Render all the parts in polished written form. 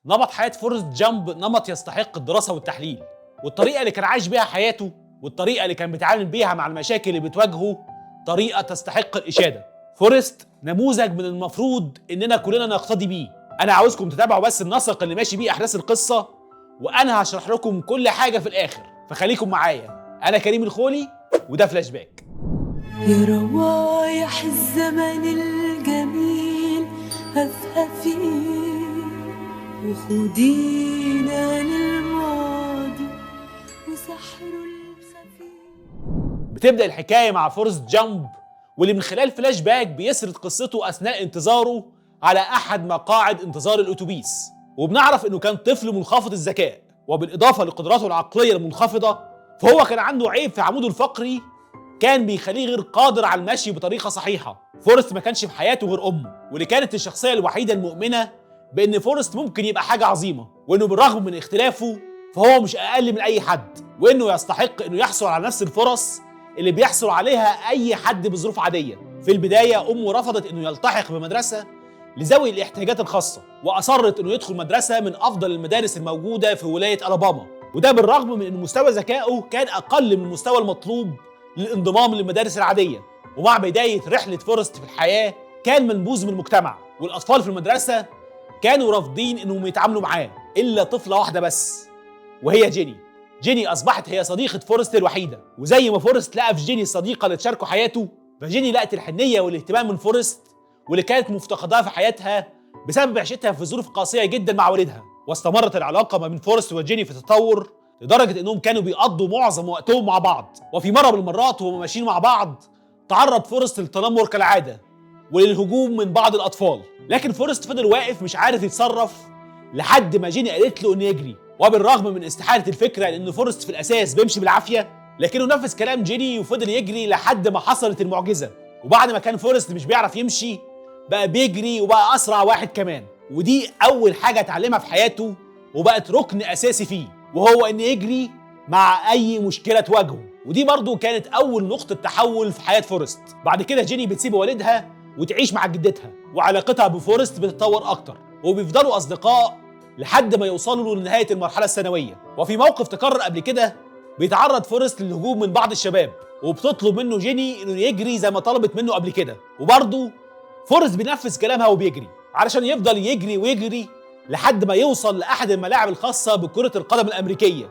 نمط حياة فورست جامب نمط يستحق الدراسة والتحليل، والطريقة اللي كان عايش بيها حياته والطريقة اللي كان بيتعامل بيها مع المشاكل اللي بتواجهه طريقة تستحق الإشادة. فورست نموذج من المفروض إننا كلنا نقتدي بيه. أنا عاوزكم تتابعوا بس النسق اللي ماشي بيه أحداث القصة، وأنا هشرح لكم كل حاجة في الآخر، فخليكم معايا. أنا كريم الخولي وده فلاش باك. يا روايح الزمن الجميل هفهفي وخدينا للماضي وسحره الخفي. بتبدأ الحكاية مع فورست جامب، واللي من خلال فلاش باك بيسرد قصته أثناء انتظاره على أحد مقاعد انتظار الأتوبيس، وبنعرف إنه كان طفل منخفض الذكاء، وبالإضافة لقدراته العقلية المنخفضة فهو كان عنده عيب في عموده الفقري كان بيخليه غير قادر على المشي بطريقة صحيحة. فورست ما كانش في حياته غير أمه، واللي كانت الشخصية الوحيدة المؤمنة بإن فورست ممكن يبقى حاجة عظيمة، وإنه بالرغم من اختلافه فهو مش أقل من أي حد، وإنه يستحق إنه يحصل على نفس الفرص اللي بيحصل عليها أي حد بظروف عادية. في البداية أمه رفضت إنه يلتحق بمدرسة لذوي الاحتياجات الخاصة، وأصرت إنه يدخل مدرسة من أفضل المدارس الموجودة في ولاية ألاباما، وده بالرغم من إن مستوى ذكائه كان أقل من المستوى المطلوب للانضمام للمدارس العادية. ومع بداية رحلة فورست في الحياة كان منبوذ من المجتمع، والأطفال في المدرسة كانوا رافضين إنهم يتعاملوا معاه إلا طفلة واحدة بس، وهي جيني. جيني أصبحت هي صديقة فورست الوحيدة، وزي ما فورست لقى في جيني الصديقة اللي تشاركه حياته، فجيني لقت الحنية والاهتمام من فورست واللي كانت مفتقداها في حياتها بسبب عيشتها في ظروف قاسية جدا مع والدها. واستمرت العلاقة ما بين فورست وجيني في تطور لدرجة إنهم كانوا بيقضوا معظم وقتهم مع بعض. وفي مرة من المرات وهم ماشيين مع بعض تعرض فورست للتنمر كالعادة وللهجوم من بعض الأطفال، لكن فورست فضل واقف مش عارف يتصرف لحد ما جيني قالت له إنه يجري. وبالرغم من استحالة الفكرة لأن فورست في الأساس بيمشي بالعافية، لكنه نفذ كلام جيني وفضل يجري لحد ما حصلت المعجزة. وبعد ما كان فورست مش بيعرف يمشي بقى بيجري وبقى أسرع واحد كمان، ودي أول حاجة اتعلمها في حياته وبقت ركن أساسي فيه، وهو إنه يجري مع أي مشكلة تواجهه. ودي برضو كانت أول نقطة تحول في حياة فورست. بعد كده جيني بتسيب والدها وتعيش مع جدتها، وعلاقتها بفورست بتتطور أكتر، وبيفضلوا أصدقاء لحد ما يوصلوا لنهاية المرحلة الثانوية. وفي موقف تكرر قبل كده بيتعرض فورست للهجوم من بعض الشباب، وبتطلب منه جيني إنه يجري زي ما طلبت منه قبل كده، وبرضو فورست بينفذ كلامها وبيجري علشان يفضل يجري ويجري لحد ما يوصل لأحد الملاعب الخاصة بكرة القدم الأمريكية،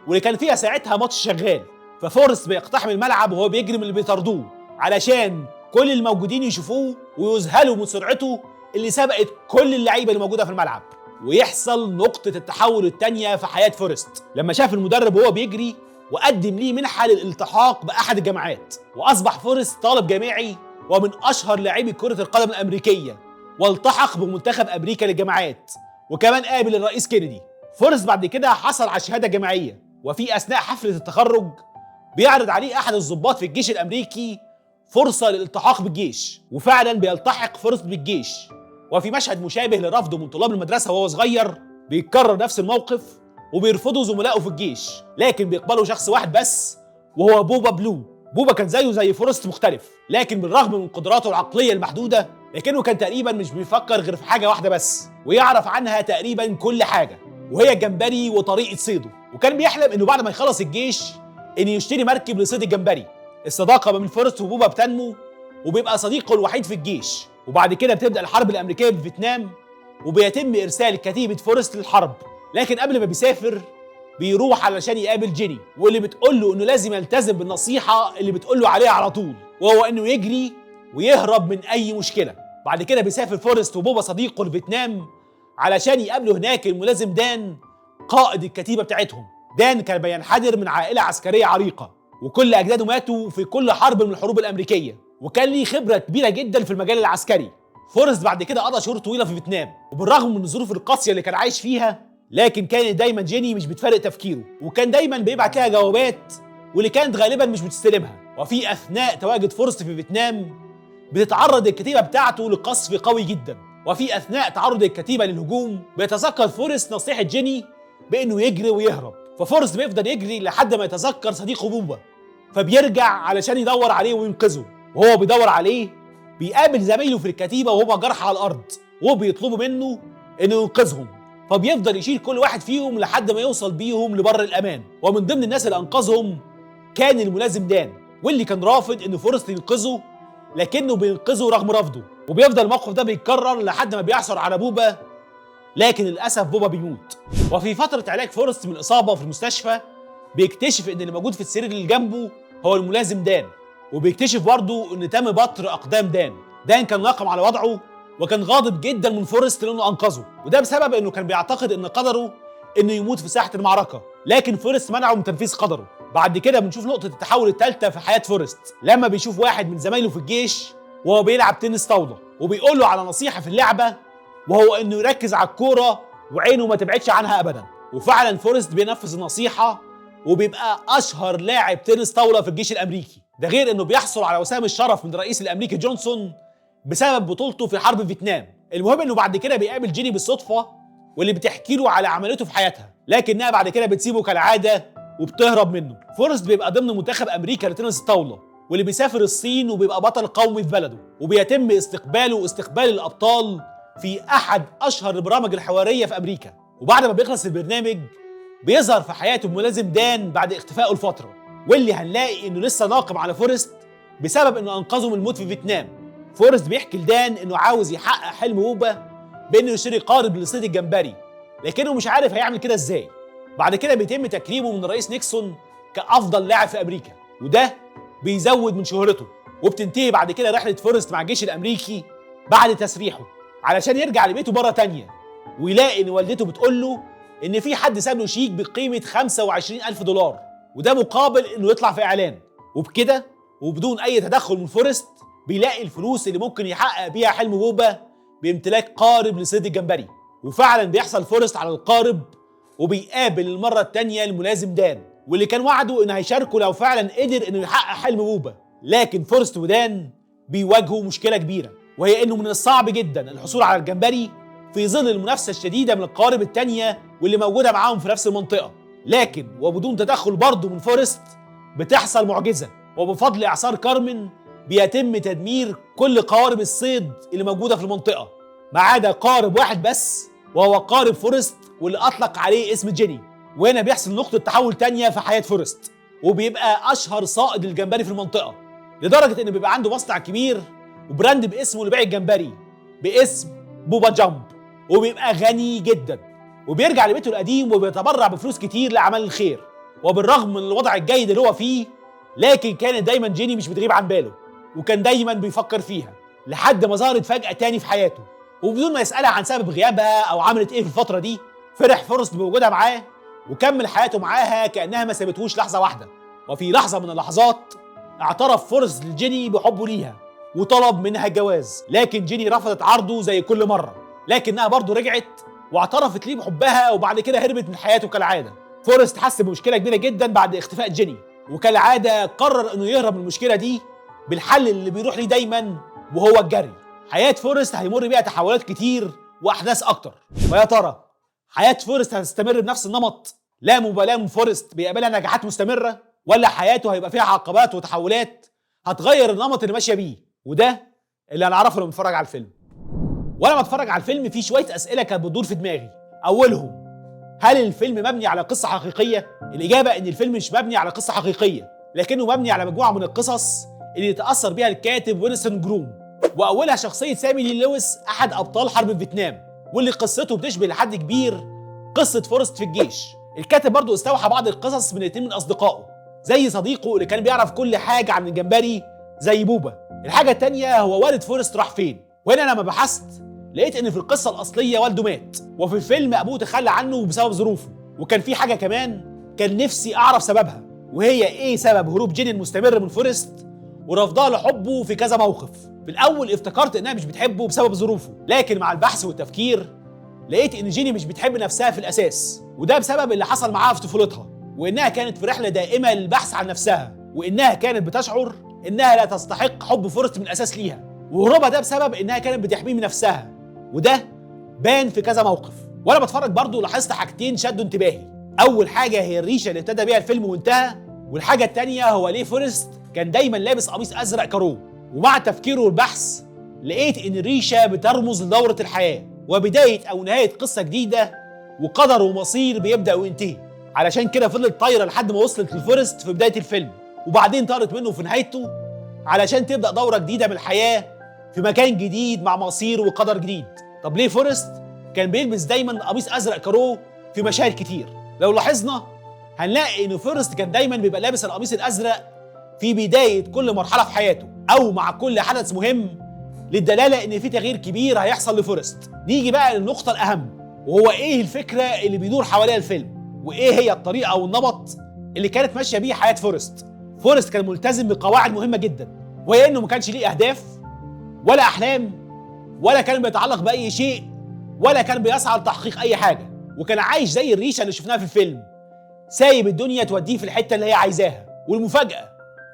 واللي كان فيها ساعتها ماتش شغال. ففورست بيقتحم الملعب وهو بيجري من اللي بيطاردوه علشان كل الموجودين يشوفوه ويذهلوا من سرعته اللي سبقت كل اللعيبة اللي موجودة في الملعب. ويحصل نقطة التحول الثانية في حياة فورست لما شاف المدرب وهو بيجري وقدم ليه منحة للالتحاق بأحد الجامعات، وأصبح فورست طالب جامعي ومن أشهر لاعبي كرة القدم الأمريكية، والتحق بمنتخب أمريكا للجامعات، وكمان قابل الرئيس كينيدي. فورست بعد كده حصل على شهادة جامعية، وفي أثناء حفلة التخرج بيعرض عليه أحد الضباط في الجيش الأمريكي فرصة للالتحاق بالجيش، وفعلا بيلتحق فورست بالجيش. وفي مشهد مشابه لرفضه من طلاب المدرسة وهو صغير بيتكرر نفس الموقف وبيرفضوا زملائه في الجيش، لكن بيقبلوا شخص واحد بس وهو بوبا بلو. بوبا كان زيه زي فورست مختلف، لكن بالرغم من قدراته العقلية المحدودة لكنه كان تقريبا مش بيفكر غير في حاجة واحدة بس، ويعرف عنها تقريبا كل حاجة، وهي الجمبري وطريقة صيده. وكان بيحلم انه بعد ما يخلص الجيش انه يشتري مركب لصيد الجمبري. الصداقة ما بين فورست وبوبا بتنمو وبيبقى صديقه الوحيد في الجيش. وبعد كده بتبدأ الحرب الأمريكية في فيتنام، وبيتم إرسال كتيبة فورست للحرب، لكن قبل ما بيسافر بيروح علشان يقابل جيني، واللي بتقول له انه لازم يلتزم بالنصيحة اللي بتقول له عليها على طول، وهو انه يجري ويهرب من اي مشكلة. بعد كده بيسافر فورست وبوبا صديقه لفيتنام علشان يقابلوا هناك الملازم دان قائد الكتيبة بتاعتهم. دان كان بينحدر من عائلة عسكرية عريقة، وكل أجداده ماتوا في كل حرب من الحروب الأمريكية، وكان ليه خبرة كبيرة جدا في المجال العسكري. فورست بعد كده قضى شهور طويلة في فيتنام، وبالرغم من الظروف القاسية اللي كان عايش فيها لكن كانت دايما جيني مش بتفرق تفكيره، وكان دايما بيبعت لها جوابات واللي كانت غالبا مش بتستلمها. وفي أثناء تواجد فورست في فيتنام بتتعرض الكتيبة بتاعته لقصف قوي جدا، وفي أثناء تعرض الكتيبة للهجوم بيتذكر فورست نصيحة جيني بأنه يجري ويهرب. ففورست بيفضل يجري لحد ما يتذكر صديقه بوبا، فبيرجع علشان يدور عليه وينقذه. وهو بيدور عليه بيقابل زمايله في الكتيبة وهو جرح على الأرض، وبيطلبوا منه إنه ينقذهم. فبيفضل يشيل كل واحد فيهم لحد ما يوصل بيهم لبر الامان. ومن ضمن الناس اللي انقذهم كان الملازم دان، واللي كان رافض ان فورست ينقذه، لكنه بينقذه رغم رفضه. وبيفضل الموقف ده بيتكرر لحد ما بيعثر على بوبا، لكن للاسف بوبا بيموت. وفي فتره علاج فورست من الاصابه في المستشفى بيكتشف ان اللي موجود في السرير اللي جنبه هو الملازم دان، وبيكتشف برضه ان تم بتر اقدام دان. دان كان ناقم على وضعه وكان غاضب جدا من فورست لانه انقذه، وده بسبب انه كان بيعتقد ان قدره انه يموت في ساحه المعركه، لكن فورست منعه من تنفيذ قدره. بعد كده بنشوف نقطه التحول الثالثه في حياه فورست لما بيشوف واحد من زمايله في الجيش وهو بيلعب تنس طاوله، وبيقول له على نصيحه في اللعبه، وهو انه يركز على الكوره وعينه ما تبعدش عنها ابدا. وفعلا فورست بينفذ النصيحه وبيبقى اشهر لاعب تنس طاوله في الجيش الامريكي. ده غير انه بيحصل على وسام الشرف من الرئيس الامريكي جونسون بسبب بطولته في حرب فيتنام. المهم انه بعد كده بيقابل جيني بالصدفه، واللي بتحكي له على عملته في حياتها، لكنها بعد كده بتسيبه كالعاده وبتهرب منه. فورست بيبقى ضمن منتخب امريكا لتنس الطاوله، واللي بيسافر الصين وبيبقى بطل قومي في بلده، وبيتم استقباله استقبال الابطال في احد اشهر البرامج الحواريه في امريكا. وبعد ما بيخلص البرنامج بيظهر في حياته الملازم دان بعد اختفائه لفتره، واللي هنلاقي انه لسه ناقم على فورست بسبب انه انقذه من الموت في فيتنام. فورست بيحكي لدان انه عاوز يحقق حلم بوبا بانه يشتري قارب لصيد الجمبري، لكنه مش عارف هيعمل كده ازاي. بعد كده بيتم تكريمه من الرئيس نيكسون كافضل لاعب في امريكا، وده بيزود من شهرته. وبتنتهي بعد كده رحله فورست مع الجيش الامريكي بعد تسريحه علشان يرجع لبيته مره تانيه، ويلاقي ان والدته بتقول له ان في حد ساب له شيك بقيمه $25,000، وده مقابل انه يطلع في اعلان. وبكده وبدون اي تدخل من فورست بيلاقي الفلوس اللي ممكن يحقق بيها حلم بوبا بامتلاك قارب لصيد الجمبري. وفعلا بيحصل فورست على القارب، وبيقابل المره الثانيه الملازم دان، واللي كان وعده انه هيشاركه لو فعلا قدر انه يحقق حلم بوبا. لكن فورست ودان بيواجهوا مشكله كبيره، وهي انه من الصعب جدا الحصول على الجمبري في ظل المنافسه الشديده من القوارب الثانيه واللي موجوده معاهم في نفس المنطقه. لكن وبدون تدخل برضه من فورست بتحصل معجزه، وبفضل اعصار كارمن بيتم تدمير كل قوارب الصيد اللي موجوده في المنطقه، ما عدا قارب واحد بس، وهو قارب فورست واللي اطلق عليه اسم جيني. وهنا بيحصل نقطه تحول تانية في حياه فورست، وبيبقى اشهر صائد للجمبري في المنطقه، لدرجه انه بيبقى عنده مصنع كبير وبراند باسمه لبيع الجمبري باسم بوبا جامب، وبيبقى غني جدا. وبيرجع لبيته القديم وبيتبرع بفلوس كتير لاعمال الخير. وبالرغم من الوضع الجيد اللي هو فيه، لكن كانت دايما جيني مش بتغيب عن باله، وكان دايما بيفكر فيها لحد ما ظهرت فجأة تاني في حياته. وبدون ما يسألها عن سبب غيابها أو عملت إيه في الفترة دي، فرح فورست بوجودها معاه وكمل حياته معاها كأنها ما سابتهوش لحظة واحدة. وفي لحظة من اللحظات اعترف فورست لجيني بحبه ليها وطلب منها الجواز، لكن جيني رفضت عرضه زي كل مرة، لكنها برضه رجعت واعترفت ليه بحبها، وبعد كده هربت من حياته كالعادة. فورست حس بمشكلة كبيرة جدا بعد اختفاء جيني، وكالعادة قرر انه يهرب من المشكلة دي بالحل اللي بيروح ليه دايما، وهو الجري. حياة فورست هيمر بيها تحولات كتير واحداث اكتر، ويا ترى حياة فورست هتستمر بنفس النمط لا مبالاة من فورست بيقابلها نجاحات مستمرة، ولا حياته هيبقى فيها عقبات وتحولات هتغير النمط اللي ماشية بيه؟ وده اللي هنعرفه لما نتفرج على الفيلم. ولما اتفرج على الفيلم في شوية اسئلة كانت بتدور في دماغي. اولهم، هل الفيلم مبني على قصة حقيقية؟ الإجابة إن الفيلم مش مبني على قصة حقيقية، لكنه مبني على مجموعة من القصص اللي تأثر بيها الكاتب وينستون جروم، وأولها شخصية سامي لي لويس أحد أبطال حرب فيتنام، واللي قصته بتشبه لحد كبير قصة فورست في الجيش. الكاتب برضه استوحى بعض القصص من اتنين من أصدقائه، زي صديقه اللي كان بيعرف كل حاجة عن الجمبري زي بوبا. الحاجة التانية هو والد فورست راح فين، وهنا لما بحثت لقيت ان في القصه الاصليه والده مات، وفي الفيلم ابوه تخلى عنه بسبب ظروفه. وكان في حاجه كمان كان نفسي اعرف سببها، وهي ايه سبب هروب جيني المستمر من فورست ورفضها لحبه في كذا موقف. في الاول افتكرت انها مش بتحبه بسبب ظروفه، لكن مع البحث والتفكير لقيت ان جيني مش بتحب نفسها في الاساس، وده بسبب اللي حصل معاها في طفولتها، وانها كانت في رحله دائمه للبحث عن نفسها، وانها كانت بتشعر انها لا تستحق حب فورست من الاساس ليها. وهروبها ده بسبب انها كانت بتحميه من نفسها، وده بان في كذا موقف. وانا بتفرج برضو لاحظت حاجتين شدوا انتباهي. اول حاجه هي الريشه اللي ابتدى بيها الفيلم وانتهى، والحاجه الثانيه هو ليه فورست كان دايما لابس قميص ازرق كارو. ومع التفكير والبحث لقيت ان الريشه بترمز لدوره الحياه وبدايه او نهايه قصه جديده وقدر ومصير بيبدأ وينتهي. علشان كده فضلت طايرة لحد ما وصلت لفورست في بداية الفيلم، وبعدين طارت منه في نهايته علشان تبدأ دورة جديدة من الحياة في مكان جديد مع مصير وقدر جديد. طب ليه فورست كان بيلبس دايما قميص أزرق كارو في مشاهد كتير؟ لو لاحظنا هنلاقي إن فورست كان دايما بيبقى لابس القميص الأزرق في بداية كل مرحلة في حياته أو مع كل حدث مهم، للدلالة إن في تغيير كبير هيحصل لفورست. نيجي بقى للنقطة الأهم، وهو إيه الفكرة اللي بيدور حواليها الفيلم، وإيه هي الطريقة أو النمط اللي كانت ماشية بيه حياة فورست. فورست كان ملتزم بقواعد مهمة جدا، وهي إنه ما كانش ليه أهداف ولا أحلام، ولا كان بيتعلق بأي شيء، ولا كان بيسعى لتحقيق أي حاجة، وكان عايش زي الريشة اللي شفناها في الفيلم، سايب الدنيا توديه في الحتة اللي هي عايزاها. والمفاجأة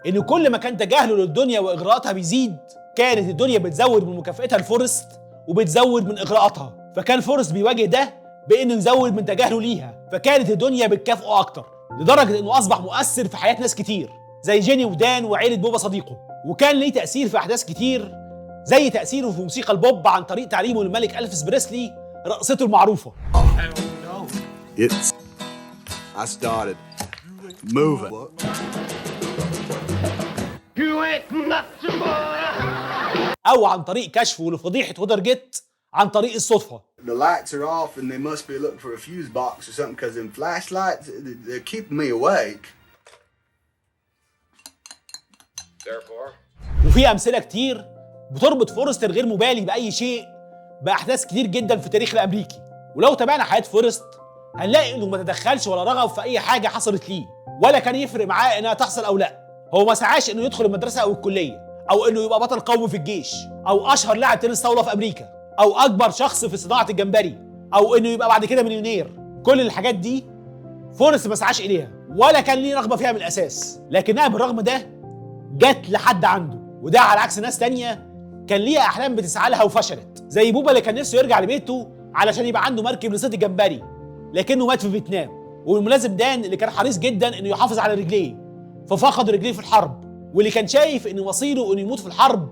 إن كل ما كان تجاهله للدنيا وإغراءاتها بيزيد، كانت الدنيا بتزود من مكافئتها لفورست وبتزود من إغراءاتها. فكان فورست بيواجه ده بإنه يزود من تجاهله ليها، فكانت الدنيا بتكافئه أكتر، لدرجة إنه أصبح مؤثر في حياة ناس كتير زي جيني ودان وعيلة بوبا صديقه، وكان ليه تأثير في أحداث كتير زي تأثيره في موسيقى البوب عن طريق تعليمه للملك ألفيس بريسلي رقصته المعروفة. I started moving. أو عن طريق كشفه لفضيحة وودرجيت عن طريق الصدفة. The lights are off and they must be looking for a fuse box or something because them flashlights, they're keeping me awake. وفي أمثلة كتير بتربط فورست الغير مبالي بأي شيء بأحداث كتير جدا في التاريخ الأمريكي. ولو تابعنا حياة فورست هنلاقي إنه ما تدخلش ولا رغب في أي حاجة حصلت ليه، ولا كان يفرق معاه إنها تحصل أو لأ. هو ما سعاش إنه يدخل المدرسة أو الكلية، أو إنه يبقى بطل قومي في الجيش، أو أشهر لاعب تنس طاولة في أمريكا، أو أكبر شخص في صناعة الجمبري، أو إنه يبقى بعد كده مليونير. كل الحاجات دي فورست ما سعاش إليها ولا كان ليه رغبة فيها من الأساس، لكنها بالرغم ده جت لحد عنده، وده على عكس ناس تانية كان ليها أحلام بتسعى لها وفشلت، زي بوبا اللي كان نفسه يرجع لبيته علشان يبقى عنده مركب لصيد الجمبري لكنه مات في فيتنام، والملازم دان اللي كان حريص جدا إنه يحافظ على رجليه ففقد رجليه في الحرب، واللي كان شايف إن مصيره إنه يموت في الحرب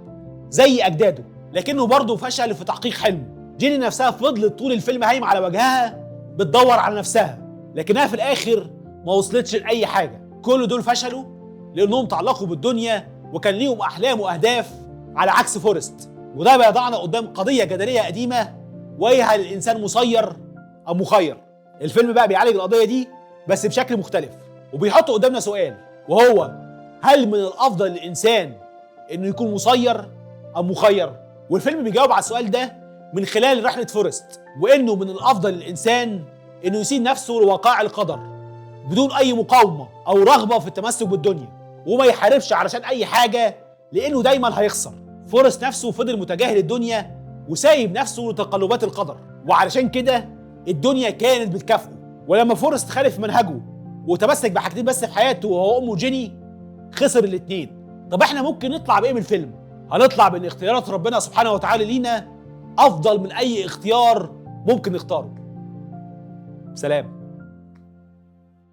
زي أجداده لكنه برضه فشل في تحقيق حلمه. جيني نفسها فضلت طول الفيلم هايمة على وجهها بتدور على نفسها، لكنها في الآخر ما وصلتش لأي حاجة. كل دول فشلوا لأنهم تعلقوا بالدنيا وكان ليهم أحلام وأهداف على عكس فورست. وده بيضعنا قدام قضية جدلية قديمة، وهي هل الإنسان مسير أم مخير؟ الفيلم بقى بيعالج القضية دي بس بشكل مختلف، وبيحط قدامنا سؤال، وهو هل من الأفضل للإنسان إنه يكون مسير أم مخير؟ والفيلم بيجاوب على السؤال ده من خلال رحلة فورست، وإنه من الأفضل للإنسان إنه يسيب نفسه لوقائع القدر بدون أي مقاومة أو رغبة في التمسك بالدنيا، وما يحاربش علشان أي حاجة لأنه دايما هيخسر. فورست نفسه فضل متجاهل الدنيا وسايب نفسه لتقلبات القدر، وعلشان كده الدنيا كانت بتكافئه. ولما فورست خالف منهجه وتمسك بحاجتين بس في حياته وهو أمه جيني، خسر الاتنين. طب احنا ممكن نطلع بإيه من الفيلم؟ هنطلع بإن اختيارات ربنا سبحانه وتعالى لينا أفضل من أي اختيار ممكن نختاره. سلام.